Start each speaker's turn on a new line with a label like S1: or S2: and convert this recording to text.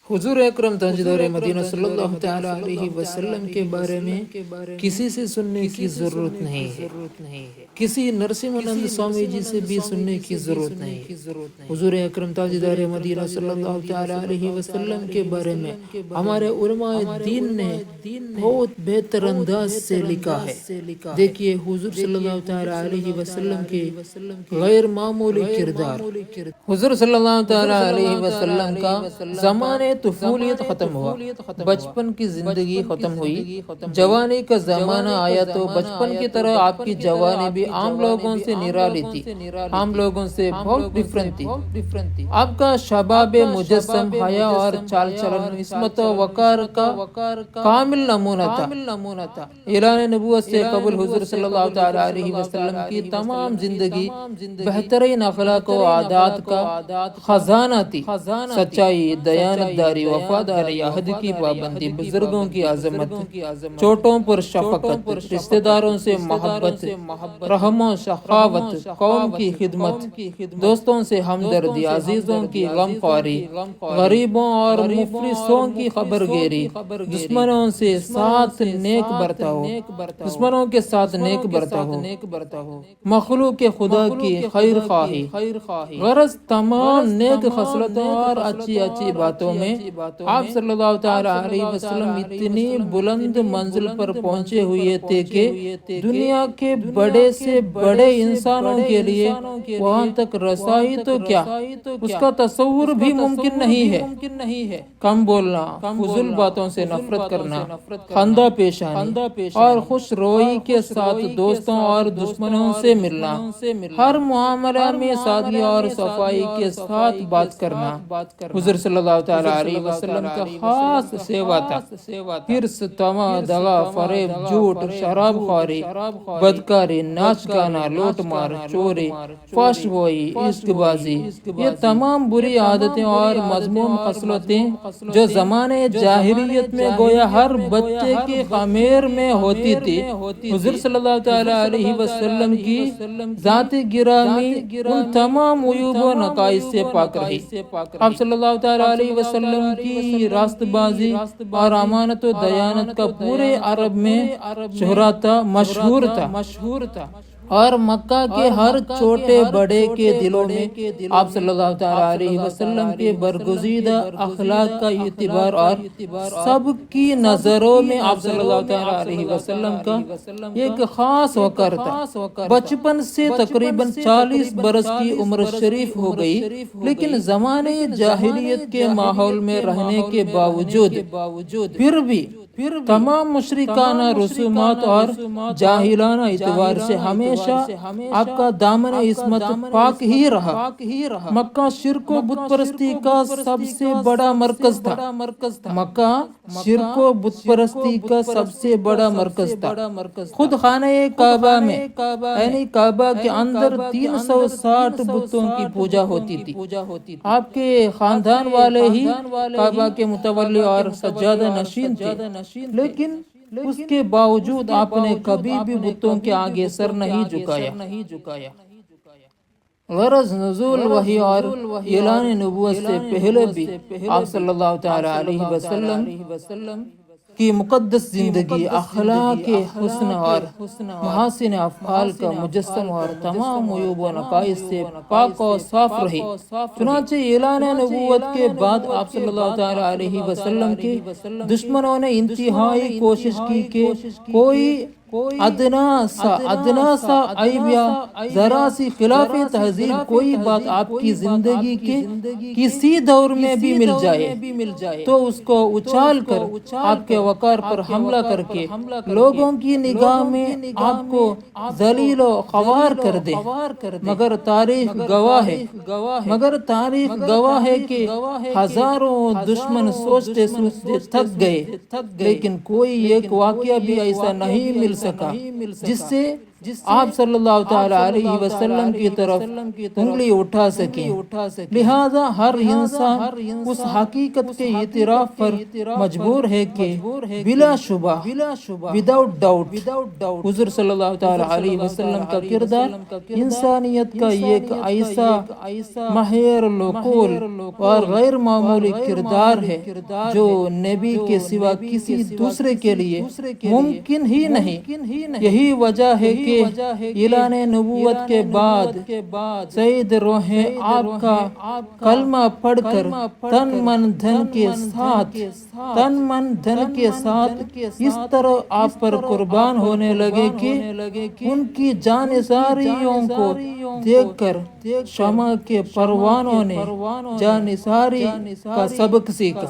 S1: حضور اکرم تاجدار مدینہ صلی اللہ تعالی علیہ وسلم کے بارے میں کسی سے سننے کی ضرورت نہیں ہے، کسی نرسمہانند سوامی جی سے بھی سننے کی ضرورت نہیں ہے۔ حضور اکرم تاجدار مدینہ صلی اللہ تعالی علیہ وسلم کے بارے میں ہمارے علماء دین نے بہت بہتر انداز سے لکھا ہے۔ دیکھیے حضور صلی اللہ تعالی علیہ وسلم کے غیر معمولی کردار۔ حضور صلی اللہ تعالی علیہ وسلم کا زمانے طفولیت ختم ہوا، بچپن کی زندگی ختم ہوئی، جوانی کا زمانہ آیا تو بچپن کی طرح آپ کی جوانی بھی عام لوگوں سے نرالی تھی، عام لوگوں سے بہت ڈیفرنٹ تھی۔ آپ کا شباب مجسم حیا اور چال چلن عصمت و وقار کا کامل نمونہ تھا۔ اعلان نبوت سے قبل حضور صلی اللہ تعالی علیہ وسلم کی تمام زندگی بہترین اخلاق و عادات کا خزانہ تھی۔ سچائی، دیانت داری، وفاداری، عہد کی پابندی، بزرگوں کی عظمت، چھوٹوں پر شفقت، رشتہ داروں سے محبت، رحم و سخاوت، قوم کی خدمت، دوستوں سے ہمدردی، عزیزوں کی غم خواری، غریبوں اور مفلسوں کی خبر گیری، دشمنوں سے ساتھ نیک برتاؤ، دشمنوں کے ساتھ نیک برتاؤ، مخلوق خدا کی خیر خواہی، غرض تمام نیک خصلتوں اور اچھی باتوں میں آپ صلی اللہ تعالی علیہ وسلم اتنی بلند منزل پر پہنچے ہوئے تھے کہ دنیا کے بڑے سے بڑے انسانوں کے لیے وہاں تک رسائی تو کیا اس کا تصور بھی ممکن نہیں ہے۔ کم بولنا، فضول باتوں سے نفرت کرنا، خندہ پیشانی اور خوش روئی کے ساتھ دوستوں اور دشمنوں سے ملنا، ہر معاملہ میں سادگی اور صفائی کے ساتھ بات کرنا حضور صلی اللہ تعالی علیہ وسلم کا خاص سیوا تھا۔ حرص، طمع، دغا، فریب، جھوٹ، شراب خواری، بدکاری، ناچ گانا، لوٹ مار، چوری، فحش گوئی، عشق بازی، یہ تمام بری عادتیں اور مذموم خصلتیں جو زمانے جاہلیت میں گویا ہر بچے کی خمیر میں ہوتی تھی، حضور صلی اللہ تعالی علیہ وسلم کی ذات گرامی ان تمام عیوب و نقائص سے پاک رہی۔ آپ صلی اللہ تعالی علیہ وسلم کی راست بازی اور امانت و دیانت کا پورے عرب میں شہرا تھا، مشہور تھا، اور مکہ کے ہر چھوٹے بڑے کے دلوں میں آپ صلی اللہ تعالی علیہ وسلم کے برگزیدہ اخلاق کا اعتبار اور سب کی نظروں میں آپ صلی اللہ تعالی علیہ وسلم کا ایک خاص وقار تھا۔ بچپن سے تقریباً 40 برس کی عمر شریف ہو گئی، لیکن زمانے جاہلیت کے ماحول میں رہنے کے باوجود پھر بھی تمام مشرکانہ رسومات اور جاہلانہ اعتبار سے ہمیشہ آپ کا دامن عصمت پاک ہی رہا۔ مکہ شرک و بت پرستی کا سب سے بڑا مرکز تھا۔ مکہ شرک و بت پرستی کا سب سے بڑا مرکز تھا۔ خود خانہ کعبہ میں یعنی کعبہ کے اندر 360 بتوں کی پوجا ہوتی تھی۔ آپ کے خاندان والے ہی کعبہ کے متولی اور سجادہ نشین تھے، لیکن اس کے باوجود آپ نے کبھی بھی بتوں کے آگے سر نہیں جھکایا۔ غرض نزول وحی اور اعلان نبوت سے پہلے بھی آپ صلی اللہ تعالی علیہ وسلم کی مقدس زندگی اخلاق حسن اور محاسن افعال کا مجسم اور تمام عیوب و نقائص سے پاک و صاف رہی۔ چنانچہ اعلان نبوت کے بعد آپ صلی اللہ تعالی علیہ وسلم کے دشمنوں نے انتہائی کوشش کی کہ کوئی ادنا سا عیب یا ذرا سی خلاف تہذیب کوئی بات آپ کی زندگی کے کسی دور میں بھی مل جائے تو اس کو اچھال کر آپ کے وقار پر حملہ کر کے لوگوں کی نگاہ میں آپ کو ذلیل و خوار کر دے۔ مگر تاریخ گواہ ہے کہ ہزاروں دشمن سوچتے تھک گئے، لیکن کوئی ایک واقعہ بھی ایسا نہیں مل سکا جس سے آپ صلی اللہ تعالی علیہ وسلم کی طرف انگلی اٹھا سکیں۔ لہذا ہر انسان اس حقیقت کے اعتراف پر مجبور ہے کہ بلا شبہ وداؤٹ ڈاؤٹ حضور صلی اللہ تعالی علیہ وسلم کا کردار انسانیت کا ایک ایسا ماہر لقول اور غیر معمولی کردار ہے جو نبی کے سوا کسی دوسرے کے لیے ممکن ہی نہیں۔ یہی وجہ ہے کہ اعلان نبوت کے بعد سید روح آپ کا کلمہ پڑھ کر تن من دھن کے ساتھ اس طرح آپ پر قربان ہونے لگے کہ ان کی جانثاریوں کو دیکھ کر شمع کے پروانوں نے جانثاری کا سبق سیکھا۔